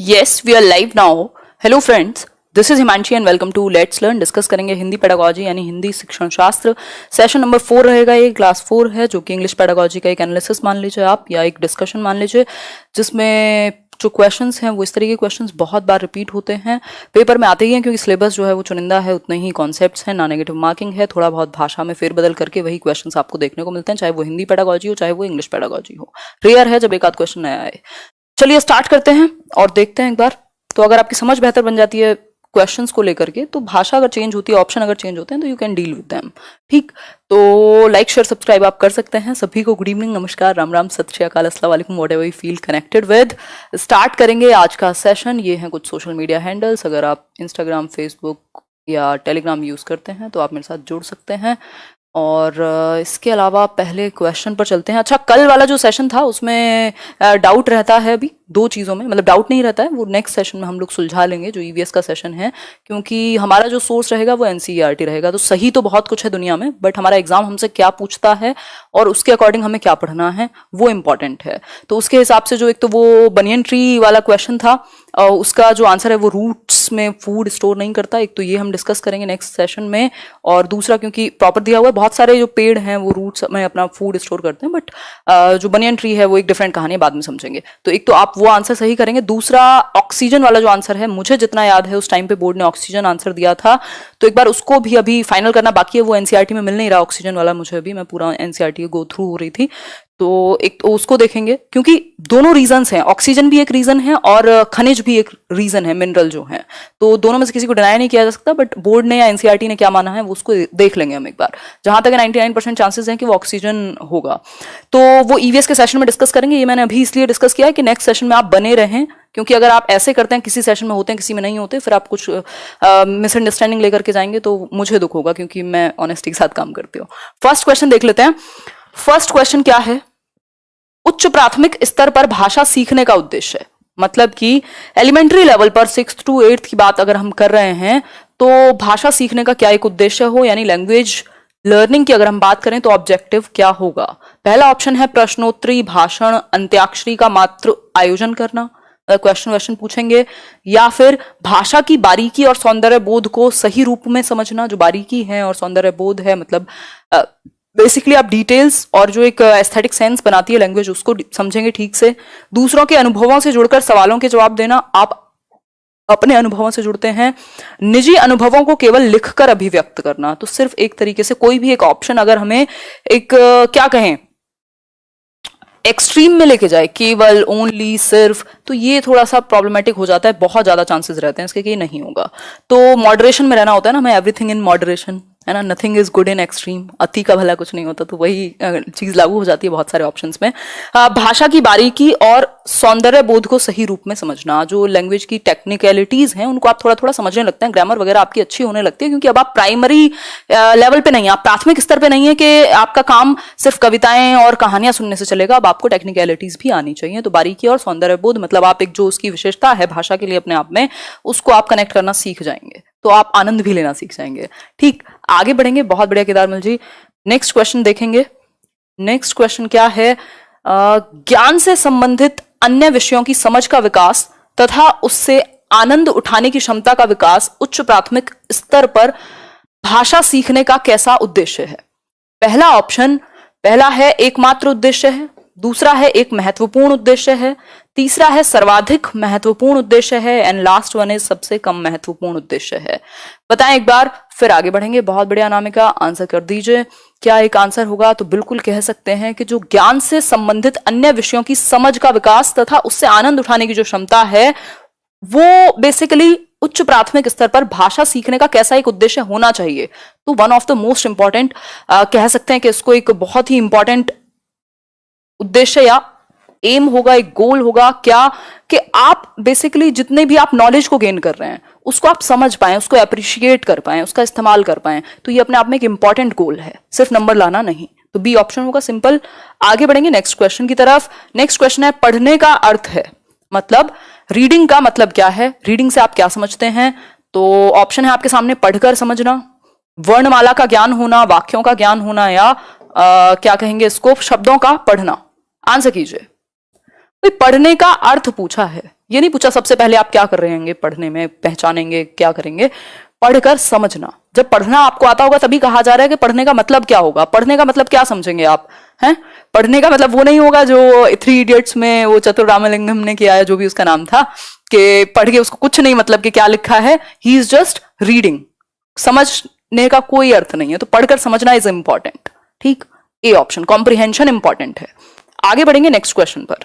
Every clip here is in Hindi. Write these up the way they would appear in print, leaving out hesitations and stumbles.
Yes, we are live now. Hello friends, this is Himanshi and welcome to Let's Learn. Discuss करेंगे हिंदी पेडागोजी यानी हिंदी शिक्षण शास्त्र. सेशन नंबर 4 रहेगा. ये क्लास 4 है जो कि इंग्लिश पेडागोजी का एक एनालिसिस मान लीजिए आप या एक डिस्कशन मान लीजिए, जिसमें जो क्वेश्चंस हैं वो इस तरीके के क्वेश्चंस बहुत बार रिपीट होते हैं, पेपर में आते ही हैं क्योंकि सिलेबस जो है वो चुनिंदा है, उतने ही कॉन्सेप्ट्स हैं, ना नेगेटिव मार्किंग है, थोड़ा बहुत भाषा में फेरबदल करके वही क्वेश्चंस आपको देखने को मिलते हैं, चाहे वो हिंदी पेडागोजी हो चाहे वो इंग्लिश पेडागोजी हो. रेयर है जब एक आध क्वेश्चन नया आए. चलिए स्टार्ट करते हैं और देखते हैं एक बार. तो अगर आपकी समझ बेहतर बन जाती है क्वेश्चंस को लेकर के, तो भाषा अगर चेंज होती है, ऑप्शन अगर चेंज होते हैं, तो you can deal with them. ठीक, तो लाइक शेयर सब्सक्राइब आप कर सकते हैं. सभी को गुड इवनिंग, नमस्कार, राम राम, सत श्री अकाल, अस्सलाम वालेकुम, whatever you feel connected with. Start करेंगे आज का सेशन. ये हैं कुछ सोशल मीडिया हैंडल्स. अगर आप इंस्टाग्राम, फेसबुक या टेलीग्राम यूज़ करते हैं तो आप मेरे साथ जुड़ सकते हैं. और इसके अलावा पहले क्वेश्चन पर चलते हैं. अच्छा, कल वाला जो सेशन था उसमें डाउट रहता है अभी दो चीज़ों में, मतलब डाउट नहीं रहता है, वो नेक्स्ट सेशन में हम लोग सुलझा लेंगे जो ईवीएस का सेशन है, क्योंकि हमारा जो सोर्स रहेगा वो एनसीईआरटी रहेगा. तो सही तो बहुत कुछ है दुनिया में, बट हमारा एग्जाम हमसे क्या पूछता है और उसके अकॉर्डिंग हमें क्या पढ़ना है वो इम्पॉर्टेंट है. तो उसके हिसाब से जो एक तो वो बनियन ट्री वाला क्वेश्चन था, उसका जो आंसर है वो रूट्स में फूड स्टोर नहीं करता. एक तो ये हम डिस्कस करेंगे नेक्स्ट सेशन में, और दूसरा क्योंकि प्रॉपर दिया हुआ है, बहुत सारे जो पेड़ हैं वो रूट्स में अपना फूड स्टोर करते हैं, बट जो बनियन ट्री है वो एक डिफरेंट कहानी है, बाद में समझेंगे. तो एक तो आप वो आंसर सही करेंगे. दूसरा ऑक्सीजन वाला जो आंसर है, मुझे जितना याद है उस टाइम पे बोर्ड ने ऑक्सीजन आंसर दिया था, तो एक बार उसको भी अभी फाइनल करना बाकी है. वो एनसीईआरटी में मिल नहीं रहा ऑक्सीजन वाला मुझे अभी, मैं पूरा एनसीईआरटी गो थ्रू हो रही थी, तो एक तो उसको देखेंगे, क्योंकि दोनों रीजंस हैं. ऑक्सीजन भी एक रीजन है और खनिज भी एक रीजन है, मिनरल जो है, तो दोनों में से किसी को डिनाई नहीं किया जा सकता. बट बोर्ड ने या एनसीईआरटी ने क्या माना है वो उसको देख लेंगे हम एक बार. जहां तक 99% चांसेस हैं कि वो ऑक्सीजन होगा, तो वो ईवीएस के सेशन में डिस्कस करेंगे. ये मैंने अभी इसलिए डिस्कस किया है कि नेक्स्ट सेशन में आप बने रहें, क्योंकि अगर आप ऐसे करते हैं किसी सेशन में होते हैं किसी में नहीं होते, फिर आप कुछ मिसअंडरस्टैंडिंग लेकर के जाएंगे तो मुझे दुख होगा, क्योंकि मैं ऑनेस्टी के साथ काम करती हूँ. फर्स्ट क्वेश्चन देख लेते हैं. फर्स्ट क्वेश्चन क्या है? उच्च प्राथमिक स्तर पर भाषा सीखने का उद्देश्य, मतलब कि एलिमेंट्री लेवल पर 6th to 8th की बात अगर हम कर रहे हैं, तो भाषा सीखने का क्या एक उद्देश्य हो, यानी लैंग्वेज लर्निंग की अगर हम बात करें तो ऑब्जेक्टिव क्या होगा? पहला ऑप्शन है प्रश्नोत्तरी, भाषण, अंत्याक्षरी का मात्र आयोजन करना, क्वेश्चन पूछेंगे, या फिर भाषा की बारीकी और सौंदर्य बोध को सही रूप में समझना. जो बारीकी है और सौंदर्य बोध है, मतलब बेसिकली आप डिटेल्स और जो एक एस्थेटिक सेंस बनाती है लैंग्वेज उसको समझेंगे ठीक से. दूसरों के अनुभवों से जुड़कर सवालों के जवाब देना, आप अपने अनुभवों से जुड़ते हैं. निजी अनुभवों को केवल लिखकर अभिव्यक्त करना. तो सिर्फ एक तरीके से कोई भी एक ऑप्शन अगर हमें एक क्या कहें एक्सट्रीम में लेके जाए, केवल, ओनली, सिर्फ, तो ये थोड़ा सा प्रॉब्लमेटिक हो जाता है. बहुत ज्यादा चांसेस रहते हैं इसके कि ये नहीं होगा. तो मॉडरेशन में रहना होता है ना हमें, एवरीथिंग इन मॉडरेशन, है ना, nothing is good in extreme, अति का भला कुछ नहीं होता. तो वही चीज लागू हो जाती है बहुत सारे ऑप्शंस में. भाषा की बारीकी और सौंदर्य बोध को सही रूप में समझना. जो लैंग्वेज की टेक्निकलिटीज हैं उनको आप थोड़ा थोड़ा समझने लगते हैं, ग्रामर वगैरह आपकी अच्छी होने लगती है, क्योंकि अब आप प्राइमरी लेवल पे नहीं है, आप प्राथमिक स्तर पे नहीं है कि आपका काम सिर्फ कविताएं और कहानियां सुनने से चलेगा. अब आपको टेक्निकलिटीज भी आनी चाहिए. तो बारीकी और सौंदर्य बोध, मतलब आप एक जो उसकी विशेषता है भाषा के लिए अपने आप में, उसको आप कनेक्ट करना सीख जाएंगे, तो आप आनंद भी लेना सीख जाएंगे. ठीक, आगे बढ़ेंगे. बहुत बढ़िया केदारमल जी. नेक्स्ट क्वेश्चन देखेंगे. नेक्स्ट क्वेश्चन क्या है? ज्ञान से संबंधित अन्य विषयों की समझ का विकास तथा उससे आनंद उठाने की क्षमता का विकास उच्च प्राथमिक स्तर पर भाषा सीखने का कैसा उद्देश्य है? पहला ऑप्शन, पहला है एकमात्र उद्देश्य है, दूसरा है एक महत्वपूर्ण उद्देश्य है, तीसरा है सर्वाधिक महत्वपूर्ण उद्देश्य है, एंड लास्ट वन इज सबसे कम महत्वपूर्ण उद्देश्य है. बताएं एक बार, फिर आगे बढ़ेंगे. बहुत बढ़िया अनामिका, आंसर कर दीजिए. क्या एक आंसर होगा? तो बिल्कुल कह सकते हैं कि जो ज्ञान से संबंधित अन्य विषयों की समझ का विकास तथा उससे आनंद उठाने की जो क्षमता है, वो बेसिकली उच्च प्राथमिक स्तर पर भाषा सीखने का कैसा एक उद्देश्य होना चाहिए. तो one of the most important कह सकते हैं कि इसको एक बहुत ही इंपॉर्टेंट उद्देश्य या एम होगा, एक गोल होगा क्या, कि आप बेसिकली जितने भी आप नॉलेज को गेन कर रहे हैं उसको आप समझ पाएं, उसको अप्रिशिएट कर पाएं, उसका इस्तेमाल कर पाएं. तो ये अपने आप में एक इंपॉर्टेंट गोल है, सिर्फ नंबर लाना नहीं. तो बी ऑप्शन होगा, सिंपल. आगे बढ़ेंगे नेक्स्ट क्वेश्चन की तरफ. नेक्स्ट क्वेश्चन है पढ़ने का अर्थ है, मतलब रीडिंग का मतलब क्या है, रीडिंग से आप क्या समझते हैं? तो ऑप्शन है आपके सामने, पढ़कर समझना, वर्णमाला का ज्ञान होना, वाक्यों का ज्ञान होना, या क्या कहेंगे इसको, शब्दों का पढ़ना. आंसर कीजिए. पढ़ने का अर्थ पूछा है, ये नहीं पूछा सबसे पहले आप क्या कर रहे होंगे पढ़ने में, पहचानेंगे क्या करेंगे, पढ़कर समझना। जब पढ़ना आपको आता होगा तभी कहा जा रहा है कि पढ़ने का मतलब क्या होगा। पढ़ने का मतलब क्या समझेंगे आप, हैं? पढ़ने का मतलब वो नहीं होगा जो 3 इडियट्स में वो चतुर रामलिंगम ने किया है, जो भी उसका नाम था, कि पढ़ के उसको कुछ नहीं मतलब कि क्या लिखा है, ही इज जस्ट रीडिंग। समझने का कोई अर्थ नहीं है, तो पढ़कर समझना इज इंपॉर्टेंट। ठीक, ए ऑप्शन, कॉम्प्रिहेंशन इंपॉर्टेंट है। आगे बढ़ेंगे नेक्स्ट क्वेश्चन पर।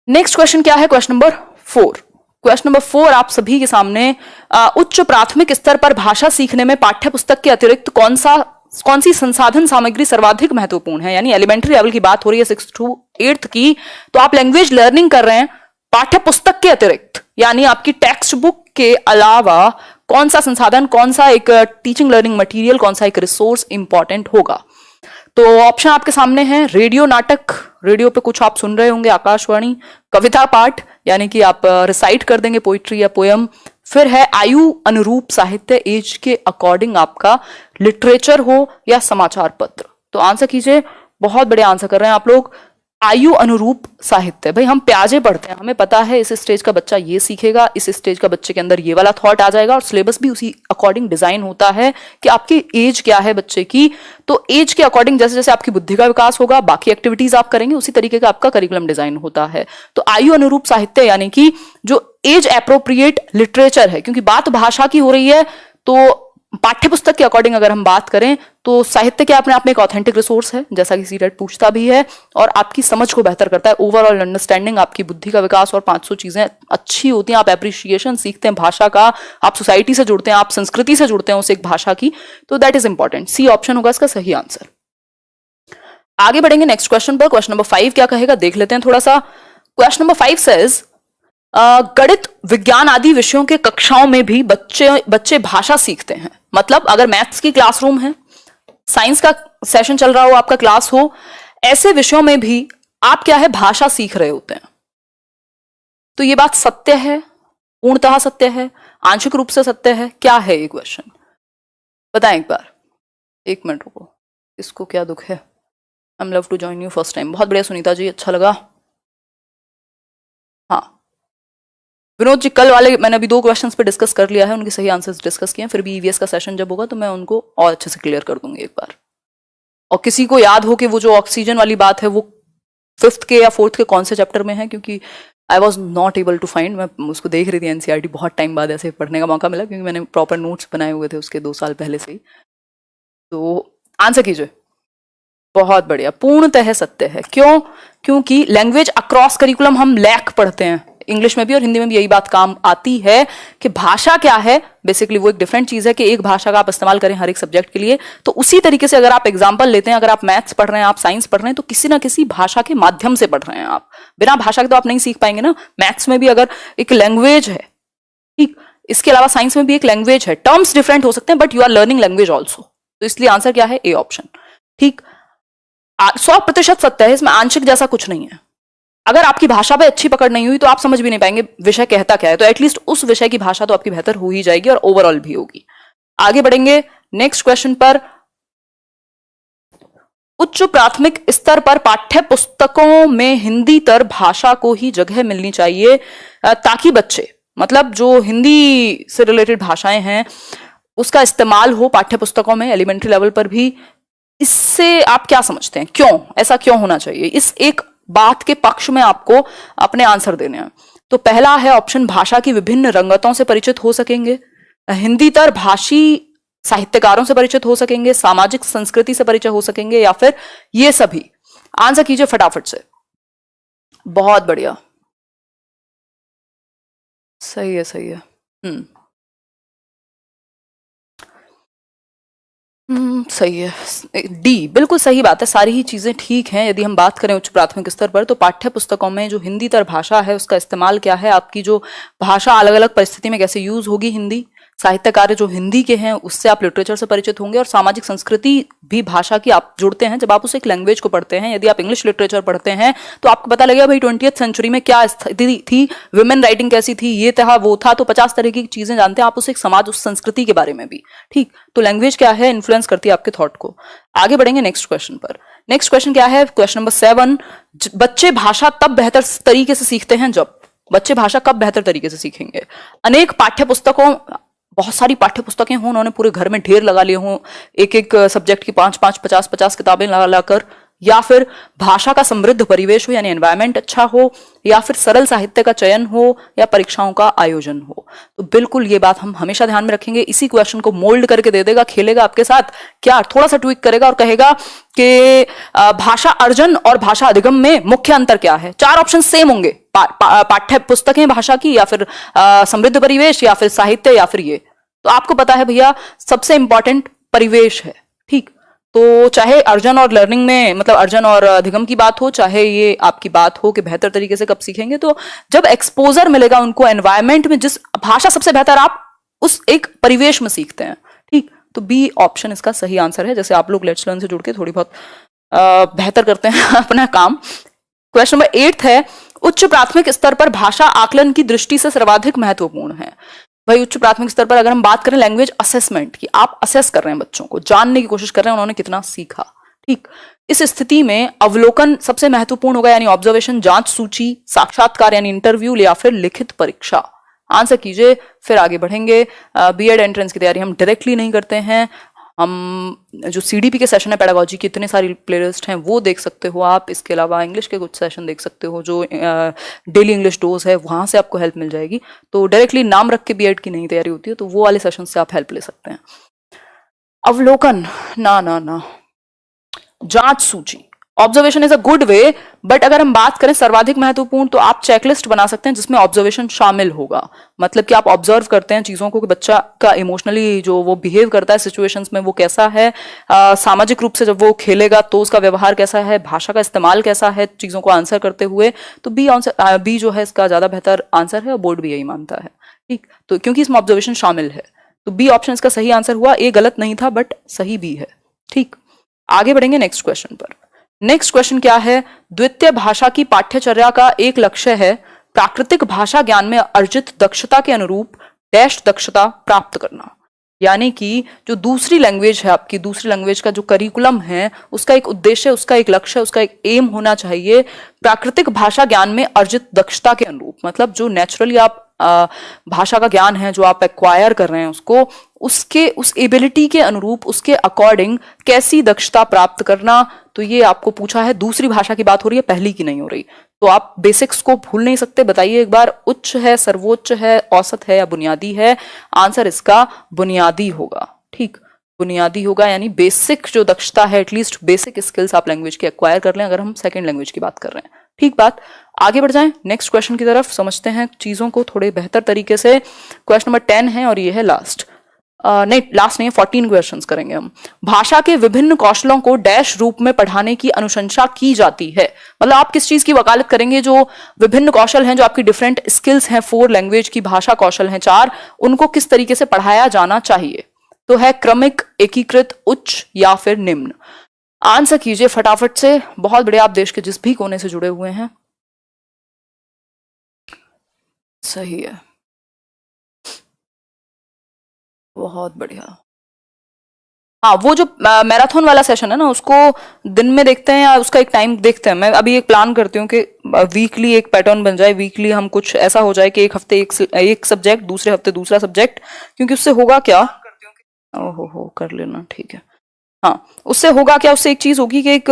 नेक्स्ट क्वेश्चन क्या है? Question number 4। क्वेश्चन नंबर 4 आप सभी के सामने उच्च प्राथमिक स्तर पर भाषा सीखने में पाठ्य पुस्तक के अतिरिक्त कौन सी संसाधन सामग्री सर्वाधिक महत्वपूर्ण है? यानी एलिमेंट्री लेवल की बात हो रही है 6th to 8th की, तो आप लैंग्वेज लर्निंग कर रहे हैं पाठ्य पुस्तक के अतिरिक्त, यानी आपकी टेक्स्ट बुक के अलावा कौन सा संसाधन, कौन सा एक टीचिंग लर्निंग मटेरियल, कौन सा एक रिसोर्स इंपॉर्टेंट होगा? तो ऑप्शन आपके सामने है, रेडियो नाटक, रेडियो पे कुछ आप सुन रहे होंगे, आकाशवाणी, कविता पाठ यानी कि आप रिसाइट कर देंगे पोइट्री या पोयम, फिर है आयु अनुरूप साहित्य, एज के अकॉर्डिंग आपका लिटरेचर हो या समाचार पत्र। तो आंसर कीजिए, बहुत बड़े आंसर कर रहे हैं आप लोग। आयु अनुरूप साहित्य, भाई हम प्याजे पढ़ते हैं, हमें पता है इस स्टेज का बच्चा ये सीखेगा, इस स्टेज का बच्चे के अंदर ये वाला थॉट आ जाएगा, और सिलेबस भी उसी अकॉर्डिंग डिजाइन होता है कि आपकी एज क्या है बच्चे की। तो एज के अकॉर्डिंग जैसे जैसे आपकी बुद्धि का विकास होगा, बाकी एक्टिविटीज आप करेंगे, उसी तरीके का आपका करिकुलम डिजाइन होता है। तो आयु अनुरूप साहित्य यानी कि जो एज एप्रोप्रिएट लिटरेचर है, क्योंकि बात भाषा की हो रही है, तो पाठ्य पुस्तक के अकॉर्डिंग अगर हम बात करें तो साहित्य के अपने आप में एक ऑथेंटिक रिसोर्स है, जैसा कि सीटेट पूछता भी है, और आपकी समझ को बेहतर करता है, ओवरऑल अंडरस्टैंडिंग, आपकी बुद्धि का विकास, और 500 चीजें अच्छी होती हैं। आप एप्रिशिएशन सीखते हैं भाषा का, आप सोसाइटी से जुड़ते हैं, आप संस्कृति से जुड़ते हैं उस एक भाषा की, तो that is important. C option होगा इसका सही आंसर। आगे बढ़ेंगे नेक्स्ट क्वेश्चन पर। क्वेश्चन नंबर 5 क्या कहेगा देख लेते हैं थोड़ा सा। क्वेश्चन नंबर 5 सेज गणित, विज्ञान आदि विषयों के कक्षाओं में भी बच्चे भाषा सीखते हैं। मतलब अगर मैथ्स की क्लासरूम है, साइंस का सेशन चल रहा हो, आपका क्लास हो, ऐसे विषयों में भी आप क्या है भाषा सीख रहे होते हैं। तो ये बात सत्य है, पूर्णतः सत्य है, आंशिक रूप से सत्य है, क्या है ये क्वेश्चन बताएं एक बार। 1 मिनट रुको, इसको क्या दुख है। I am love to join you first time, बहुत बढ़िया सुनीता जी, अच्छा लगा। हाँ विनोद जी, कल वाले मैंने अभी 2 क्वेश्चंस पे डिस्कस कर लिया है, उनके सही आंसर्स डिस्कस किए हैं, फिर भी ईवीएस का सेशन जब होगा तो मैं उनको और अच्छे से क्लियर कर दूंगी एक बार। और किसी को याद हो कि वो जो ऑक्सीजन वाली बात है वो 5th के या 4th के कौन से चैप्टर में है, क्योंकि I was not able to find, मैं उसको देख रही थी एनसीईआरटी, बहुत टाइम बाद ऐसे पढ़ने का मौका मिला, क्योंकि मैंने प्रॉपर नोट्स बनाए हुए थे उसके 2 साल पहले से ही। तो आंसर कीजिए। बहुत बढ़िया, पूर्णतः सत्य है। क्यों? क्योंकि लैंग्वेज अक्रॉस करिकुलम हम लैक पढ़ते हैं, इंग्लिश में भी और हिंदी में भी यही बात काम आती है कि भाषा क्या है, बेसिकली वो एक डिफरेंट चीज है कि एक भाषा का आप इस्तेमाल करें हर एक सब्जेक्ट के लिए। तो उसी तरीके से अगर आप एग्जांपल लेते हैं, अगर आप मैथ्स पढ़ रहे हैं, आप साइंस पढ़ रहे हैं, तो किसी ना किसी भाषा के माध्यम से पढ़ रहे हैं आप। बिना भाषा के तो आप नहीं सीख पाएंगे ना। मैथ्स में भी अगर एक लैंग्वेज है, ठीक, इसके अलावा साइंस में भी एक लैंग्वेज है, टर्म्स डिफरेंट हो सकते हैं but you are learning language also. तो इसलिए आंसर क्या है? A option. ठीक, 100% सत्य है, इसमें आंशिक जैसा कुछ नहीं है। अगर आपकी भाषा पे अच्छी पकड़ नहीं हुई तो आप समझ भी नहीं पाएंगे विषय कहता क्या है, तो एटलीस्ट उस विषय की भाषा तो आपकी बेहतर हो ही जाएगी और ओवरऑल भी होगी। आगे बढ़ेंगे नेक्स्ट क्वेश्चन पर। उच्च प्राथमिक स्तर पर पाठ्य पुस्तकों में हिंदीतर भाषा को ही जगह मिलनी चाहिए, ताकि बच्चे, मतलब जो हिंदी से रिलेटेड भाषाएं हैं उसका इस्तेमाल हो पाठ्य पुस्तकों में, एलिमेंट्री लेवल पर भी। इससे आप क्या समझते हैं, क्यों ऐसा क्यों होना चाहिए? इस एक बात के पक्ष में आपको अपने आंसर देने हैं। तो पहला है ऑप्शन, भाषा की विभिन्न रंगतों से परिचित हो सकेंगे, हिंदीतर भाषी साहित्यकारों से परिचित हो सकेंगे, सामाजिक संस्कृति से परिचय हो सकेंगे, या फिर ये सभी। आंसर कीजिए फटाफट से। बहुत बढ़िया, सही है, सही है। सही है, डी बिल्कुल सही बात है, सारी ही चीजें ठीक हैं। यदि हम बात करें उच्च प्राथमिक स्तर पर, तो पाठ्य पुस्तकों में जो हिंदीतर भाषा है उसका इस्तेमाल क्या है, आपकी जो भाषा अलग अलग परिस्थिति में कैसे यूज होगी, हिंदी साहित्य कार्य जो हिंदी के हैं उससे आप लिटरेचर से परिचित होंगे, और सामाजिक संस्कृति भी भाषा की आप जुड़ते हैं जब आप उस एक लैंग्वेज को पढ़ते हैं। यदि आप इंग्लिश लिटरेचर पढ़ते हैं तो आपको पता लगेगा भाई 20th सेंचुरी में क्या स्थिति थी, वुमेन राइटिंग कैसी थी, ये था वो था, तो 50 तरह की चीजें जानते हैं आप उस एक समाज, उस संस्कृति के बारे में भी। ठीक, तो लैंग्वेज क्या है, इन्फ्लुएंस करती है आपके थॉट को। आगे बढ़ेंगे नेक्स्ट क्वेश्चन पर। नेक्स्ट क्वेश्चन क्या है, क्वेश्चन नंबर 7, बच्चे भाषा तब बेहतर तरीके से सीखते हैं जब, बच्चे भाषा कब बेहतर तरीके से सीखेंगे? अनेक पाठ्य पुस्तकों, बहुत सारी पाठ्य पुस्तकें हों, उन्होंने पूरे घर में ढेर लगा लिए हों, एक एक सब्जेक्ट की 5-5, 50-50 किताबें लगा लाकर, या फिर भाषा का समृद्ध परिवेश हो यानी एनवायरमेंट अच्छा हो, या फिर सरल साहित्य का चयन हो, या परीक्षाओं का आयोजन हो। तो बिल्कुल ये बात हम हमेशा ध्यान में रखेंगे। इसी क्वेश्चन को मोल्ड करके दे देगा, खेलेगा आपके साथ, क्या थोड़ा सा ट्विक करेगा और कहेगा कि भाषा अर्जन और भाषा अधिगम में मुख्य अंतर क्या है। 4 ऑप्शन सेम होंगे, पाठ्य पुस्तकें भाषा की, या फिर समृद्ध परिवेश, या फिर साहित्य, या फिर ये। तो आपको पता है भैया सबसे इंपॉर्टेंट परिवेश है, ठीक। तो चाहे अर्जन और लर्निंग में, मतलब अर्जन और अधिगम की बात हो, चाहे ये आपकी बात हो कि बेहतर तरीके से कब सीखेंगे, तो जब एक्सपोजर मिलेगा उनको एनवायरमेंट में, जिस भाषा सबसे बेहतर आप उस एक परिवेश में सीखते हैं, ठीक। तो बी ऑप्शन इसका सही आंसर है। जैसे आप लोग लेट्स लर्न से जुड़ के थोड़ी बहुत बेहतर करते हैं अपना काम। क्वेश्चन नंबर 8 है, उच्च प्राथमिक स्तर पर भाषा आकलन की दृष्टि से सर्वाधिक महत्वपूर्ण है। भाई उच्च प्राथमिक स्तर पर अगर हम बात करें लैंग्वेज असेसमेंट की, आप असेस कर रहे हैं बच्चों को, जानने की कोशिश कर रहे हैं उन्होंने कितना सीखा, ठीक। इस स्थिति में अवलोकन सबसे महत्वपूर्ण होगा, यानी ऑब्जर्वेशन, जांच सूची, साक्षात्कार यानी इंटरव्यू, या फिर लिखित परीक्षा। आंसर कीजिए, फिर आगे बढ़ेंगे। बीएड एंट्रेंस की तैयारी हम डायरेक्टली नहीं करते हैं, हम जो सीडीपी के सेशन है पेडागोजी की, इतने सारी प्लेलिस्ट हैं वो देख सकते हो आप। इसके अलावा इंग्लिश के कुछ सेशन देख सकते हो, जो डेली इंग्लिश डोज है वहां से आपको हेल्प मिल जाएगी। तो डायरेक्टली नाम रख के बीएड की नहीं तैयारी होती है, तो वो वाले सेशन से आप हेल्प ले सकते हैं। अवलोकन ना ना ना, जांच सूची, observation is a good way, but अगर हम बात करें सर्वाधिक महत्वपूर्ण, तो आप चेकलिस्ट बना सकते हैं जिसमें ऑब्जर्वेशन शामिल होगा। मतलब कि आप ऑब्जर्व करते हैं चीजों को कि बच्चा का इमोशनली जो वो बिहेव करता है सिचुएशंस में वो कैसा है, सामाजिक रूप से जब वो खेलेगा तो उसका व्यवहार कैसा है, भाषा का इस्तेमाल कैसा है चीजों को आंसर करते हुए। तो बी जो है इसका ज्यादा बेहतर आंसर है और बोर्ड भी यही मानता है, ठीक। तो क्योंकि इसमें ऑब्जर्वेशन शामिल है, तो बी ऑप्शन इसका सही आंसर हुआ। ए गलत नहीं था बट सही भी है, ठीक। आगे बढ़ेंगे नेक्स्ट क्वेश्चन पर। नेक्स्ट क्वेश्चन क्या है, द्वितीय भाषा की पाठ्यचर्या का एक लक्ष्य है प्राकृतिक भाषा ज्ञान में अर्जित दक्षता के अनुरूप डैश दक्षता प्राप्त करना। यानी कि जो दूसरी लैंग्वेज है आपकी, दूसरी लैंग्वेज का जो करिकुलम है उसका एक उद्देश्य, उसका एक लक्ष्य, उसका एक एम होना चाहिए प्राकृतिक भाषा ज्ञान में अर्जित दक्षता के अनुरूप। मतलब जो नेचुरली आप भाषा का ज्ञान है जो आप एक्वायर कर रहे हैं उसको, उसके उस एबिलिटी के अनुरूप, उसके अकॉर्डिंग कैसी दक्षता प्राप्त करना। तो ये आपको पूछा है, दूसरी भाषा की बात हो रही है, पहली की नहीं हो रही। तो आप बेसिक्स को भूल नहीं सकते। बताइए एक बार, उच्च है, सर्वोच्च है, औसत है या बुनियादी है? आंसर इसका बुनियादी होगा, ठीक। बुनियादी होगा यानी बेसिक जो दक्षता है, एटलीस्ट बेसिक स्किल्स आप लैंग्वेज के एक्वायर कर लें, अगर हम सेकंड लैंग्वेज की बात कर रहे हैं, ठीक बात। आगे बढ़ जाएं नेक्स्ट क्वेश्चन की तरफ, समझते हैं चीजों को थोड़े बेहतर तरीके से। क्वेश्चन नंबर 10 है और ये है लास्ट, नहीं लास्ट नहीं है, 14 क्वेश्चंस करेंगे हम। भाषा के विभिन्न कौशलों को डैश रूप में पढ़ाने की अनुशंसा की जाती है। मतलब आप किस चीज की वकालत करेंगे? जो विभिन्न कौशल हैं, जो आपकी डिफरेंट स्किल्स हैं, 4 लैंग्वेज की भाषा कौशल हैं 4, उनको किस तरीके से पढ़ाया जाना चाहिए? तो है क्रमिक, एकीकृत, उच्च या फिर निम्न। आंसर कीजिए फटाफट से। बहुत बढ़िया, आप देश के जिस भी कोने से जुड़े हुए हैं। सही है, बहुत बढ़िया। हाँ, वो जो मैराथन वाला सेशन है ना, उसको दिन में देखते हैं या उसका एक टाइम देखते हैं? मैं अभी एक प्लान करती हूँ कि वीकली एक पैटर्न बन जाए, वीकली हम कुछ ऐसा हो जाए कि एक हफ्ते एक सब्जेक्ट, दूसरे हफ्ते दूसरा सब्जेक्ट। क्योंकि उससे होगा क्या, ओहो हो कर लेना, ठीक है। हाँ, उससे होगा क्या, उससे एक चीज होगी कि एक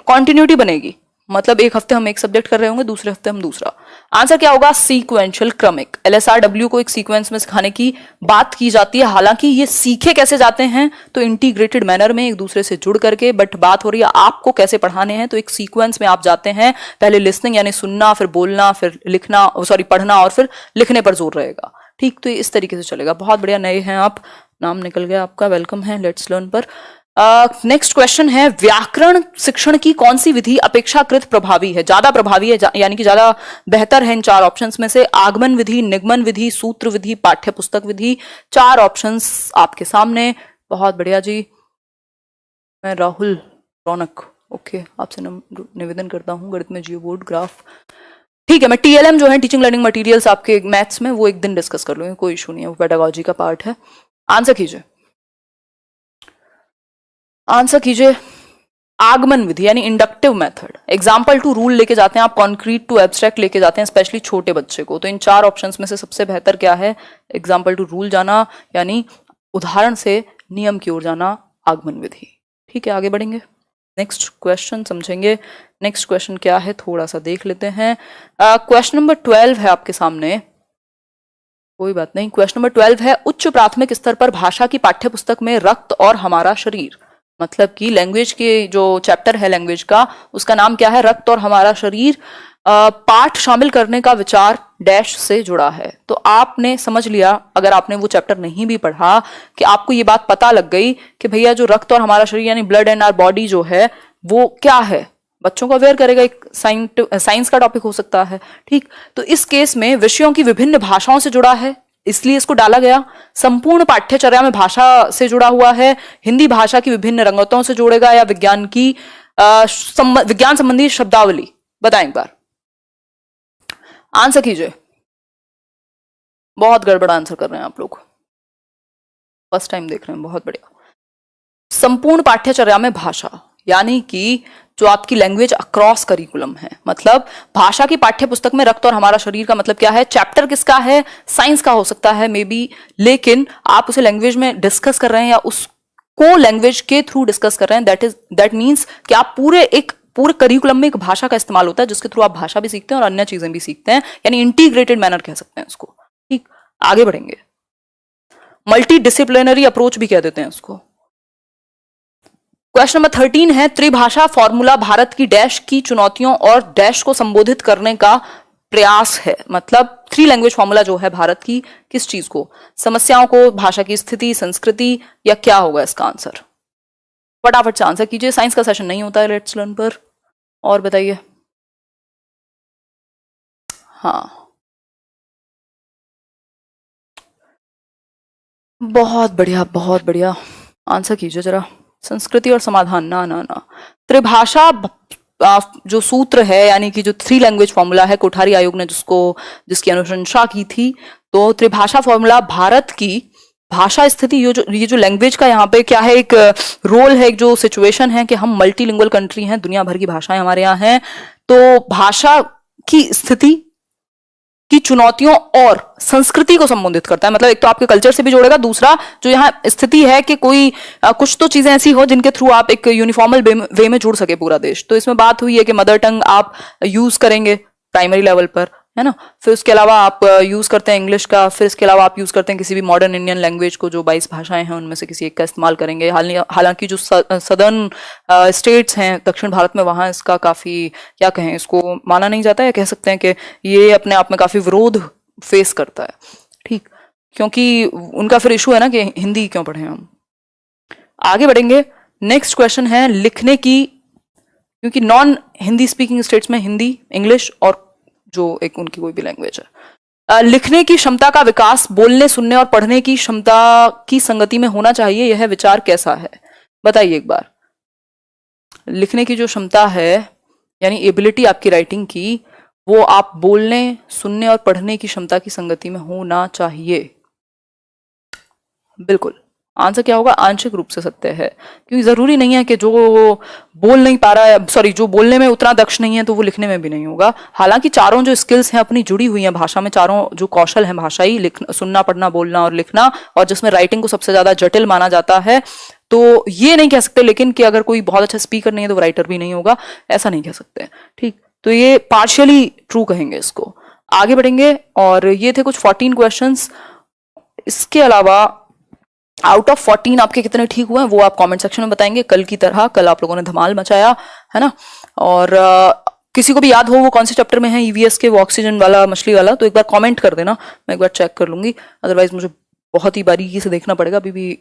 कॉन्टिन्यूटी बनेगी। मतलब एक हफ्ते हम एक सब्जेक्ट कर रहे होंगे, दूसरे हफ्ते हम दूसरा। आंसर क्या होगा? सीक्वेंशियल, क्रमिक। LSRW को एक सीक्वेंस में सिखाने की बात की जाती है। हालांकि ये सीखे कैसे जाते हैं? तो इंटीग्रेटेड मैनर में, एक दूसरे से जुड़ करके। बट बात हो रही है आपको कैसे पढ़ाने हैं, तो एक सीक्वेंस में आप जाते हैं। पहले लिसनिंग यानी सुनना, फिर बोलना, फिर लिखना, सॉरी पढ़ना, और फिर लिखने पर जोर रहेगा, ठीक। तो ये इस तरीके से चलेगा। बहुत बढ़िया, नए हैं आप, नाम निकल गया आपका, वेलकम है लेट्स लर्न पर। नेक्स्ट क्वेश्चन है, व्याकरण शिक्षण की कौन सी विधि अपेक्षाकृत प्रभावी है, ज्यादा प्रभावी है, यानी कि ज्यादा बेहतर है इन 4 ऑप्शंस में से? आगमन विधि, निगमन विधि, सूत्र विधि, पाठ्य पुस्तक विधि। 4 ऑप्शंस आपके सामने। बहुत बढ़िया जी, मैं राहुल रौनक, ओके, आपसे निवेदन करता हूँ गणित में जियो बोर्ड ग्राफ, ठीक है। मैं TLM जो है टीचिंग लर्निंग मटेरियल्स आपके मैथ्स में, वो एक दिन डिस्कस कर लूंगी, कोई इशू नहीं है, वो पेडागोजी का पार्ट है। आंसर कीजिए, आंसर कीजिए। आगमन विधि यानी inductive method, example to rule लेके जाते हैं आप, कॉन्क्रीट टू एब्स्ट्रैक्ट लेके जाते हैं स्पेशली छोटे बच्चे को। तो इन चार ऑप्शंस में से सबसे बेहतर क्या है? एग्जाम्पल टू रूल जाना यानी उदाहरण से नियम की ओर जाना, आगमन विधि। ठीक है, आगे बढ़ेंगे, नेक्स्ट क्वेश्चन समझेंगे। नेक्स्ट क्वेश्चन क्या है थोड़ा सा देख लेते हैं। क्वेश्चन नंबर 12 है आपके सामने, कोई बात नहीं। क्वेश्चन नंबर 12 है, उच्च प्राथमिक स्तर पर भाषा की पाठ्य पुस्तक में रक्त और हमारा शरीर, मतलब कि लैंग्वेज के जो चैप्टर है लैंग्वेज का, उसका नाम क्या है? रक्त और हमारा शरीर। पाठ शामिल करने का विचार डैश से जुड़ा है। तो आपने समझ लिया, अगर आपने वो चैप्टर नहीं भी पढ़ा, कि आपको ये बात पता लग गई कि भैया जो रक्त और हमारा शरीर यानी ब्लड एंड आवर बॉडी जो है वो क्या है, बच्चों को अवेयर करेगा, एक साइंस का टॉपिक हो सकता है। ठीक, तो इस केस में विषयों की विभिन्न भाषाओं से जुड़ा है, इसलिए इसको डाला गया। संपूर्ण पाठ्यचर्या में भाषा से जुड़ा हुआ है, हिंदी भाषा की विभिन्न रंगतों से जोड़ेगा, या विज्ञान की विज्ञान संबंधी शब्दावली। बताएं एक बार, आंसर कीजिए। बहुत गड़बड़ आंसर कर रहे हैं आप लोग, फर्स्ट टाइम देख रहे हैं, बहुत बढ़िया। संपूर्ण पाठ्यचर्या में भाषा यानी कि जो आपकी लैंग्वेज अक्रॉस करिकुलम है, मतलब भाषा की पाठ्य पुस्तक में रक्त और हमारा शरीर का मतलब क्या है? चैप्टर किसका है? साइंस का हो सकता है मे बी, लेकिन आप उसे लैंग्वेज में डिस्कस कर रहे हैं या उसको लैंग्वेज के थ्रू डिस्कस कर रहे हैं। दैट मीन्स कि आप पूरे करिकुलम में एक भाषा का इस्तेमाल होता है जिसके थ्रू आप भाषा भी सीखते हैं और अन्य चीजें भी सीखते हैं, यानी इंटीग्रेटेड मैनर कह सकते हैं उसको। ठीक, आगे बढ़ेंगे। मल्टी डिसिप्लिनरी अप्रोच भी कह देते हैं उसको। क्वेश्चन नंबर 13 है, त्रिभाषा फॉर्मूला भारत की डैश की चुनौतियों और डैश को संबोधित करने का प्रयास है। मतलब थ्री लैंग्वेज फॉर्मूला जो है भारत की, किस चीज को? समस्याओं को, भाषा की स्थिति, संस्कृति, या क्या होगा इसका आंसर? फटाफट से आंसर कीजिए, साइंस का सेशन नहीं होता है लेट्स लर्न पर। और बताइए। हाँ, बहुत बढ़िया, बहुत बढ़िया, आंसर कीजिए जरा। संस्कृति और समाधान, ना ना ना। त्रिभाषा जो सूत्र है यानी कि जो थ्री लैंग्वेज फॉर्मूला है, कोठारी आयोग ने जिसकी अनुशंसा की थी, तो त्रिभाषा फॉर्मूला भारत की भाषा स्थिति, ये जो लैंग्वेज का यहाँ पे क्या है, एक रोल है, एक जो सिचुएशन है कि हम मल्टीलिंगुअल कंट्री हैं, दुनिया भर की भाषाएं हमारे यहाँ हैं, तो भाषा की स्थिति की चुनौतियों और संस्कृति को संबोधित करता है। मतलब एक तो आपके कल्चर से भी जोड़ेगा, दूसरा जो यहाँ स्थिति है कि कोई कुछ तो चीजें ऐसी हो जिनके थ्रू आप एक यूनिफॉर्मल वे में जुड़ सके पूरा देश। तो इसमें बात हुई है कि मदर टंग आप यूज करेंगे प्राइमरी लेवल पर, है ना, फिर उसके अलावा आप यूज करते हैं इंग्लिश का, फिर इसके अलावा आप यूज करते हैं किसी भी मॉडर्न इंडियन लैंग्वेज को, जो 22 भाषाएं हैं उनमें से किसी एक का इस्तेमाल करेंगे। हालांकि जो सदर्न स्टेट्स हैं दक्षिण भारत में, वहाँ इसका काफी, क्या कहें, इसको माना नहीं जाता है, कह सकते हैं कि ये अपने आप में काफी विरोध फेस करता है। ठीक, क्योंकि उनका फिर इशू है ना कि हिंदी क्यों पढ़े हम। आगे बढ़ेंगे, नेक्स्ट क्वेश्चन है लिखने की, क्योंकि नॉन हिंदी स्पीकिंग स्टेट्स में हिंदी, इंग्लिश और जो एक उनकी कोई भी लैंग्वेज है, लिखने की क्षमता का विकास बोलने, सुनने और पढ़ने की क्षमता की संगति में होना चाहिए, यह विचार कैसा है? बताइए एक बार। लिखने की जो क्षमता है यानी एबिलिटी आपकी राइटिंग की, वो आप बोलने, सुनने और पढ़ने की क्षमता की संगति में होना चाहिए। बिल्कुल, आंसर क्या होगा? आंशिक रूप से सत्य है, क्योंकि जरूरी नहीं है कि जो बोल नहीं पा रहा है, सॉरी, जो बोलने में उतना दक्ष नहीं है तो वो लिखने में भी नहीं होगा। हालांकि चारों जो स्किल्स हैं अपनी जुड़ी हुई हैं भाषा में, चारों जो कौशल हैं भाषाई, लिखना, सुनना, पढ़ना, बोलना और लिखना, और जिसमें राइटिंग को सबसे ज्यादा जटिल माना जाता है, तो ये नहीं कह सकते लेकिन कि अगर कोई बहुत अच्छा स्पीकर नहीं है तो वो राइटर भी नहीं होगा, ऐसा नहीं कह सकते। ठीक, तो ये पार्शियली ट्रू कहेंगे इसको। आगे बढ़ेंगे, और ये थे कुछ 14 क्वेश्चंस। इसके अलावा आउट ऑफ 14 आपके कितने ठीक हुए हैं वो आप कमेंट सेक्शन में बताएंगे। कल की तरह, कल आप लोगों ने धमाल मचाया है ना। और किसी को भी याद हो वो कौन से चैप्टर में है ईवीएस के, वो ऑक्सीजन वाला, मछली वाला, तो एक बार कमेंट कर देना, मैं एक बार चेक कर लूंगी। अदरवाइज मुझे बहुत ही बारीकी से देखना पड़ेगा। अभी भी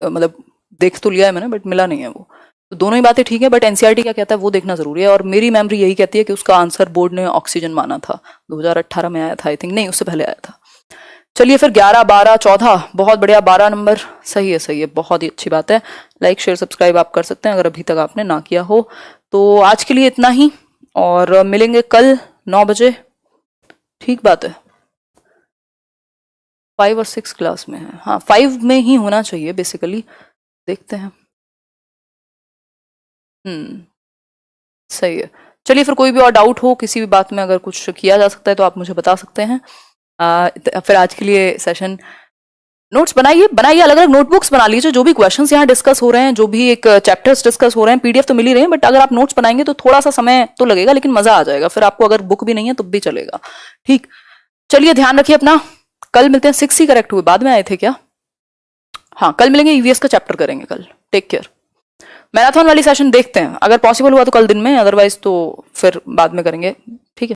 मतलब देख तो लिया है मैंने बट मिला नहीं है वो। तो दोनों ही बातें ठीक है, बट एनसीईआरटी क्या कहता है वो देखना जरूरी है। और मेरी मेमोरी यही कहती है कि उसका आंसर बोर्ड ने ऑक्सीजन माना था, 2018 में आया था आई थिंक, नहीं उससे पहले आया था। चलिए फिर 11, 12, 14, बहुत बढ़िया, 12 नंबर सही है, सही है, बहुत ही अच्छी बात है। लाइक, शेयर, सब्सक्राइब आप कर सकते हैं अगर अभी तक आपने ना किया हो। तो आज के लिए इतना ही, और मिलेंगे कल 9 बजे। ठीक बात है, 5 और 6 क्लास में है, हाँ 5 में ही होना चाहिए बेसिकली, देखते हैं। सही है। चलिए फिर कोई भी और डाउट हो किसी भी बात में, अगर कुछ किया जा सकता है तो आप मुझे बता सकते हैं। फिर आज के लिए सेशन नोट्स बनाइए, अलग अलग नोटबुक्स बना लीजिए। जो भी क्वेश्चंस यहाँ डिस्कस हो रहे हैं, जो भी एक चैप्टर्स डिस्कस हो रहे हैं, पीडीएफ तो मिल ही रहे हैं, बट अगर आप नोट्स बनाएंगे तो थोड़ा सा समय तो लगेगा, लेकिन मजा आ जाएगा। फिर आपको अगर बुक भी नहीं है तो भी चलेगा। ठीक, चलिए ध्यान रखिए अपना। कल मिलते हैं। 6 ही करेक्ट हुए, बाद में आए थे क्या? हाँ, कल मिलेंगे, ईवीएस का चैप्टर करेंगे कल। Take care. मैराथन वाली सेशन देखते हैं, अगर पॉसिबल हुआ तो कल दिन में, अदरवाइज तो फिर बाद में करेंगे। ठीक है।